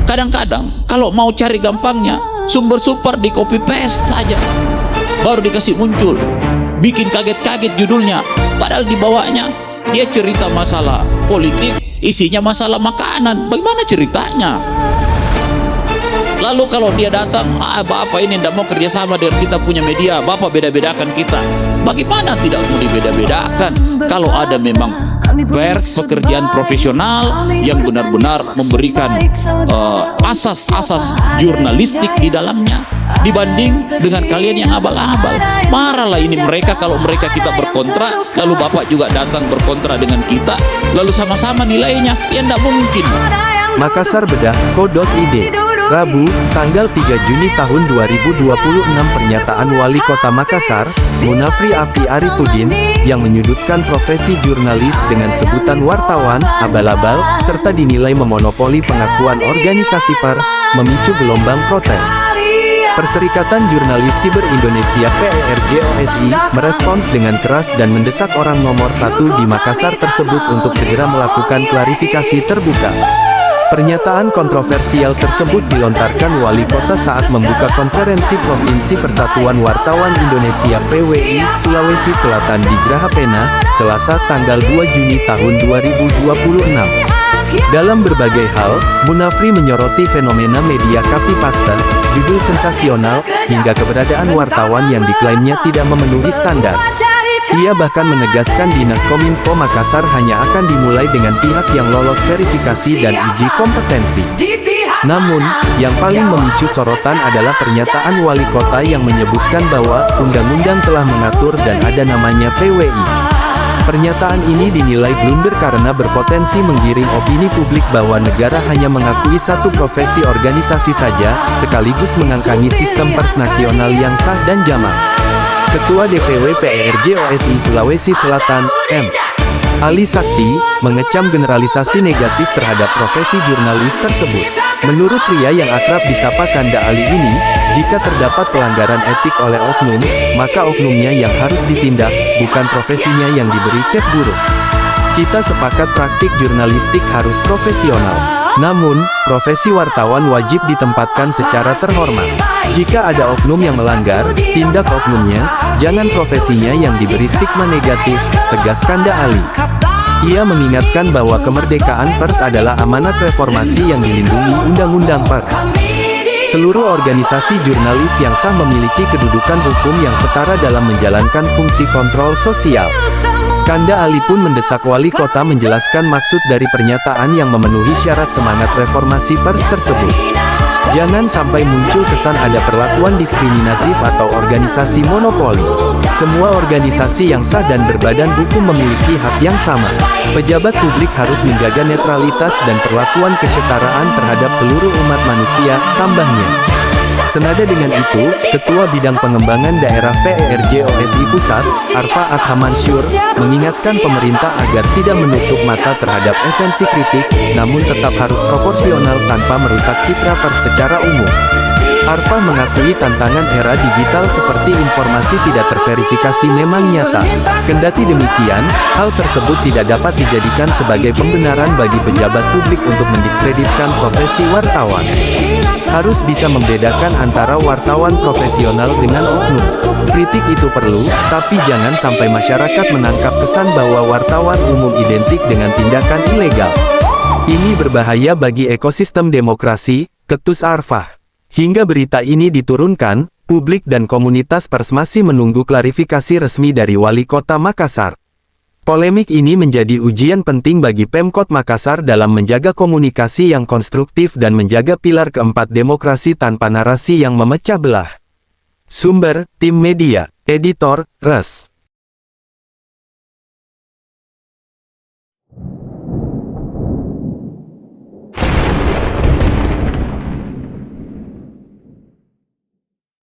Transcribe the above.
Kadang-kadang kalau mau cari gampangnya, sumber-sumber di copy paste saja, baru dikasih muncul, bikin kaget-kaget judulnya, padahal di bawahnya dia cerita masalah politik, isinya masalah makanan. Bagaimana ceritanya? Lalu kalau dia datang, Bapak ini tidak mau kerjasama dengan kita punya media, Bapak beda-bedakan kita. Bagaimana tidak mau dibeda-bedakan kalau ada memang pers pekerjaan profesional yang benar-benar memberikan asas-asas jurnalistik di dalamnya, dibanding dengan kalian yang abal-abal. Marahlah ini mereka kalau mereka kita berkontra, lalu Bapak juga datang berkontra dengan kita, lalu sama-sama nilainya, ya tidak mungkin. Makassarbedah.co.id, Rabu, tanggal 3 Juni tahun 2026. Pernyataan Wali Kota Makassar, Munafri Api Arifudin, yang menyudutkan profesi jurnalis dengan sebutan wartawan, abal-abal, serta dinilai memonopoli pengakuan organisasi pers, memicu gelombang protes. Perserikatan Jurnalis Siber Indonesia (PERJOSI) merespons dengan keras dan mendesak orang nomor 1 di Makassar tersebut untuk segera melakukan klarifikasi terbuka. Pernyataan kontroversial tersebut dilontarkan Wali Kota saat membuka konferensi Provinsi Persatuan Wartawan Indonesia (PWI) Sulawesi Selatan di Graha Pena, Selasa tanggal 2 Juni tahun 2026. Dalam berbagai hal, Munafri menyoroti fenomena media copy paste, judul sensasional, hingga keberadaan wartawan yang diklaimnya tidak memenuhi standar. Ia bahkan menegaskan Dinas Kominfo Makassar hanya akan dimulai dengan pihak yang lolos verifikasi dan uji kompetensi. Namun, yang paling memicu sorotan adalah pernyataan Wali Kota yang menyebutkan bahwa undang-undang telah mengatur dan ada namanya PWI. Pernyataan ini dinilai blunder karena berpotensi menggiring opini publik bahwa negara hanya mengakui satu profesi organisasi saja, sekaligus mengangkangi sistem pers nasional yang sah dan jamak. Ketua DPW PERJOSI Sulawesi Selatan, M. Ali Sakti, mengecam generalisasi negatif terhadap profesi jurnalis tersebut. Menurut pria yang akrab disapa Kanda Ali ini, jika terdapat pelanggaran etik oleh oknum, maka oknumnya yang harus ditindak, bukan profesinya yang diberi cap buruk. Kita sepakat praktik jurnalistik harus profesional. Namun, profesi wartawan wajib ditempatkan secara terhormat. Jika ada oknum yang melanggar, tindak oknumnya, jangan profesinya yang diberi stigma negatif, tegas Kanda Ali. Ia mengingatkan bahwa kemerdekaan pers adalah amanat reformasi yang dilindungi Undang-Undang Pers. Seluruh organisasi jurnalis yang sah memiliki kedudukan hukum yang setara dalam menjalankan fungsi kontrol sosial. Kanda Ali pun mendesak Wali Kota menjelaskan maksud dari pernyataan yang memenuhi syarat semangat reformasi pers tersebut. Jangan sampai muncul kesan ada perlakuan diskriminatif atau organisasi monopoli. Semua organisasi yang sah dan berbadan hukum memiliki hak yang sama. Pejabat publik harus menjaga netralitas dan perlakuan kesetaraan terhadap seluruh umat manusia, tambahnya. Senada dengan itu, Ketua Bidang Pengembangan Daerah PERJOSI Pusat, Arfa Adhamansyur, mengingatkan pemerintah agar tidak menutup mata terhadap esensi kritik, namun tetap harus proporsional tanpa merusak citra pers secara umum. Arfa mengakui tantangan era digital seperti informasi tidak terverifikasi memang nyata. Kendati demikian, hal tersebut tidak dapat dijadikan sebagai pembenaran bagi pejabat publik untuk mendiskreditkan profesi wartawan. Harus bisa membedakan antara wartawan profesional dengan oknum. Kritik itu perlu, tapi jangan sampai masyarakat menangkap kesan bahwa wartawan umum identik dengan tindakan ilegal. Ini berbahaya bagi ekosistem demokrasi, ketus Arfah. Hingga berita ini diturunkan, publik dan komunitas pers masih menunggu klarifikasi resmi dari Wali Kota Makassar. Polemik ini menjadi ujian penting bagi Pemkot Makassar dalam menjaga komunikasi yang konstruktif dan menjaga pilar keempat demokrasi tanpa narasi yang memecah belah. Sumber, Tim Media, Editor, Res.